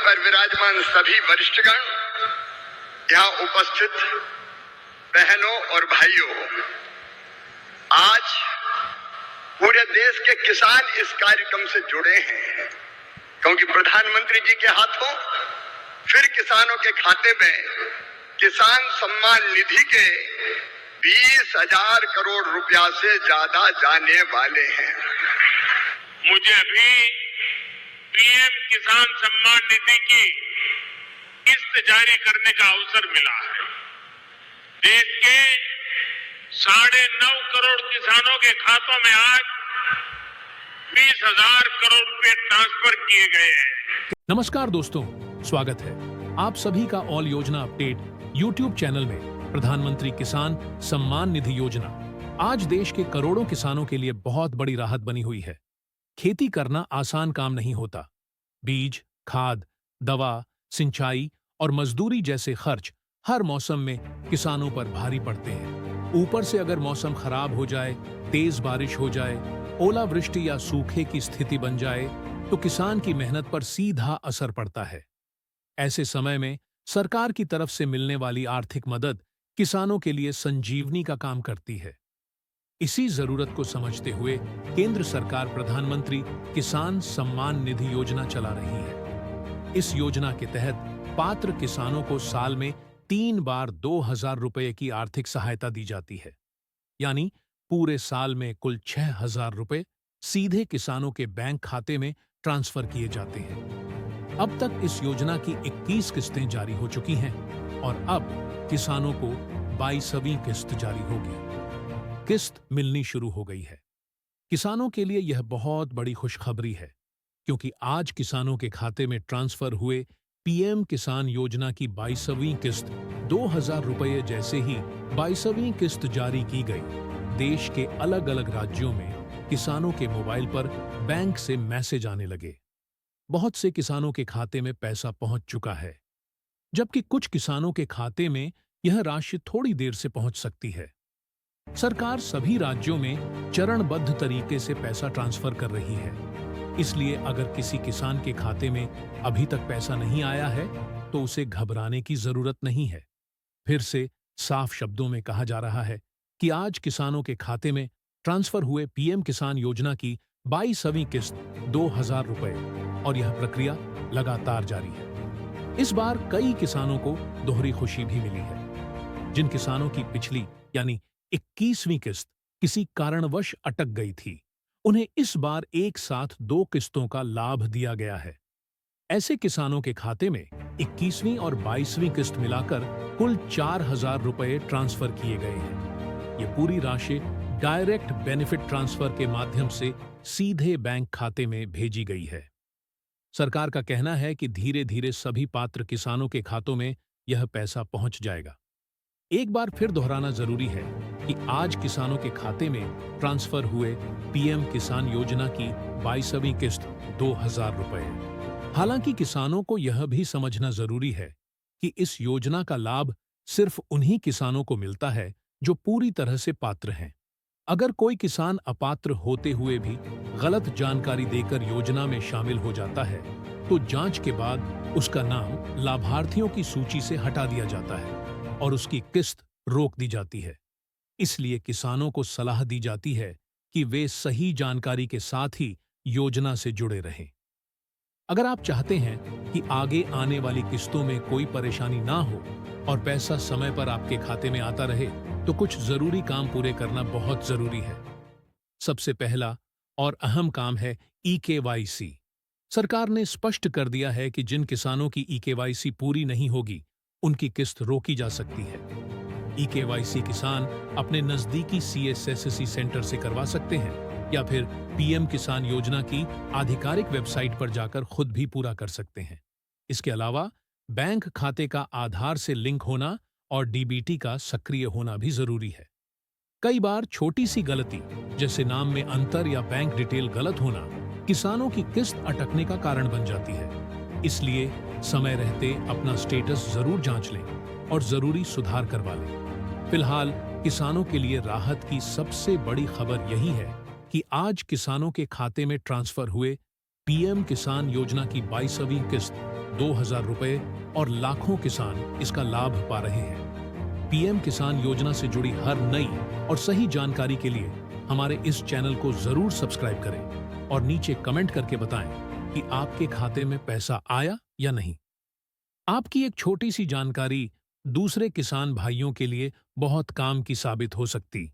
पर विराजमान सभी वरिष्ठगण, यहाँ उपस्थित बहनों और भाइयों, आज पूरे देश के किसान इस कार्यक्रम से जुड़े हैं क्योंकि प्रधानमंत्री जी के हाथों फिर किसानों के खाते में किसान सम्मान निधि के 20,000 करोड़ रुपया से ज्यादा जाने वाले हैं। मुझे अभी पीएम किसान सम्मान निधि की किस्त जारी करने का अवसर मिला है। देश के 9.5 करोड़ किसानों के खातों में आज 20,000 करोड़ रुपए ट्रांसफर किए गए हैं। नमस्कार दोस्तों, स्वागत है आप सभी का ऑल योजना अपडेट यूट्यूब चैनल में। प्रधानमंत्री किसान सम्मान निधि योजना आज देश के करोड़ों किसानों के लिए बहुत बड़ी राहत बनी हुई है। खेती करना आसान काम नहीं होता। बीज, खाद, दवा, सिंचाई और मजदूरी जैसे खर्च हर मौसम में किसानों पर भारी पड़ते हैं। ऊपर से अगर मौसम खराब हो जाए, तेज बारिश हो जाए, ओलावृष्टि या सूखे की स्थिति बन जाए तो किसान की मेहनत पर सीधा असर पड़ता है। ऐसे समय में सरकार की तरफ से मिलने वाली आर्थिक मदद किसानों के लिए संजीवनी का काम करती है। इसी जरूरत को समझते हुए केंद्र सरकार प्रधानमंत्री किसान सम्मान निधि योजना चला रही है। इस योजना के तहत पात्र किसानों को साल में 3 बार 2,000 रुपये की आर्थिक सहायता दी जाती है, यानी पूरे साल में कुल 6,000 रुपये सीधे किसानों के बैंक खाते में ट्रांसफर किए जाते हैं। अब तक इस योजना की 21 किस्तें जारी हो चुकी हैं और अब किसानों को 22वीं किस्त जारी होगी। किस्त मिलनी शुरू हो गई है। किसानों के लिए यह बहुत बड़ी खुशखबरी है क्योंकि आज किसानों के खाते में ट्रांसफर हुए पीएम किसान योजना की 22वीं किस्त 2,000 रुपये जैसे ही 22वीं किस्त जारी की गई। देश के अलग अलग राज्यों में किसानों के मोबाइल पर बैंक से मैसेज आने लगे। बहुत से किसानों के खाते में पैसा पहुंच चुका है, जबकि कुछ किसानों के खाते में यह राशि थोड़ी देर से पहुंच सकती है। सरकार सभी राज्यों में चरणबद्ध तरीके से पैसा ट्रांसफर कर रही है। इसलिए अगर किसी किसान के खाते में अभी तक पैसा नहीं आया है तो उसे घबराने की जरूरत नहीं है। फिर से साफ शब्दों में कहा जा रहा है कि आज किसानों के खाते में ट्रांसफर हुए पीएम किसान योजना की 22वीं किस्त 2,000 रुपये और यह प्रक्रिया लगातार जारी है। इस बार कई किसानों को दोहरी खुशी भी मिली है। जिन किसानों की पिछली यानी 21वीं किस्त किसी कारणवश अटक गई थी, उन्हें इस बार एक साथ 2 किस्तों का लाभ दिया गया है। ऐसे किसानों के खाते में 21वीं और 22वीं किस्त मिलाकर कुल 4,000 रुपये ट्रांसफर किए गए हैं। ये पूरी राशि डायरेक्ट बेनिफिट ट्रांसफर के माध्यम से सीधे बैंक खाते में भेजी गई है। सरकार का कहना है कि धीरे धीरे सभी पात्र किसानों के खातों में यह पैसा पहुंच जाएगा। एक बार फिर दोहराना जरूरी है कि आज किसानों के खाते में ट्रांसफर हुए पीएम किसान योजना की 22वीं किस्त 2,000 रुपये। हालांकि किसानों को यह भी समझना जरूरी है कि इस योजना का लाभ सिर्फ उन्हीं किसानों को मिलता है जो पूरी तरह से पात्र हैं। अगर कोई किसान अपात्र होते हुए भी गलत जानकारी देकर योजना में शामिल हो जाता है तो जांच के बाद उसका नाम लाभार्थियों की सूची से हटा दिया जाता है और उसकी किस्त रोक दी जाती है। इसलिए किसानों को सलाह दी जाती है कि वे सही जानकारी के साथ ही योजना से जुड़े रहें। अगर आप चाहते हैं कि आगे आने वाली किस्तों में कोई परेशानी ना हो और पैसा समय पर आपके खाते में आता रहे तो कुछ जरूरी काम पूरे करना बहुत जरूरी है। सबसे पहला और अहम काम है EKYC। सरकार ने स्पष्ट कर दिया है कि जिन किसानों की EKYC पूरी नहीं होगी उनकी किस्त रोकी जा सकती है। EKYC किसान अपने नजदीकी CSSC सेंटर से करवा सकते हैं या फिर पीएम किसान योजना की आधिकारिक वेबसाइट पर जाकर खुद भी पूरा कर सकते हैं। इसके अलावा बैंक खाते का आधार से लिंक होना और DBT का सक्रिय होना भी जरूरी है। कई बार छोटी सी गलती जैसे नाम में अंतर या बैंक डिटेल गलत होना किसानों की किस्त अटकने का कारण बन जाती है। इसलिए समय रहते अपना स्टेटस जरूर जांच लें और जरूरी सुधार करवा लें। फिलहाल किसानों के लिए राहत की सबसे बड़ी खबर यही है कि आज किसानों के खाते में ट्रांसफर हुए पीएम किसान योजना की 22वीं किस्त 2,000 रुपए और लाखों किसान इसका लाभ पा रहे हैं। पीएम किसान योजना से जुड़ी हर नई और सही जानकारी के लिए हमारे इस चैनल को जरूर सब्सक्राइब करें और नीचे कमेंट करके बताएं कि आपके खाते में पैसा आया या नहीं। आपकी एक छोटी सी जानकारी दूसरे किसान भाइयों के लिए बहुत काम की साबित हो सकती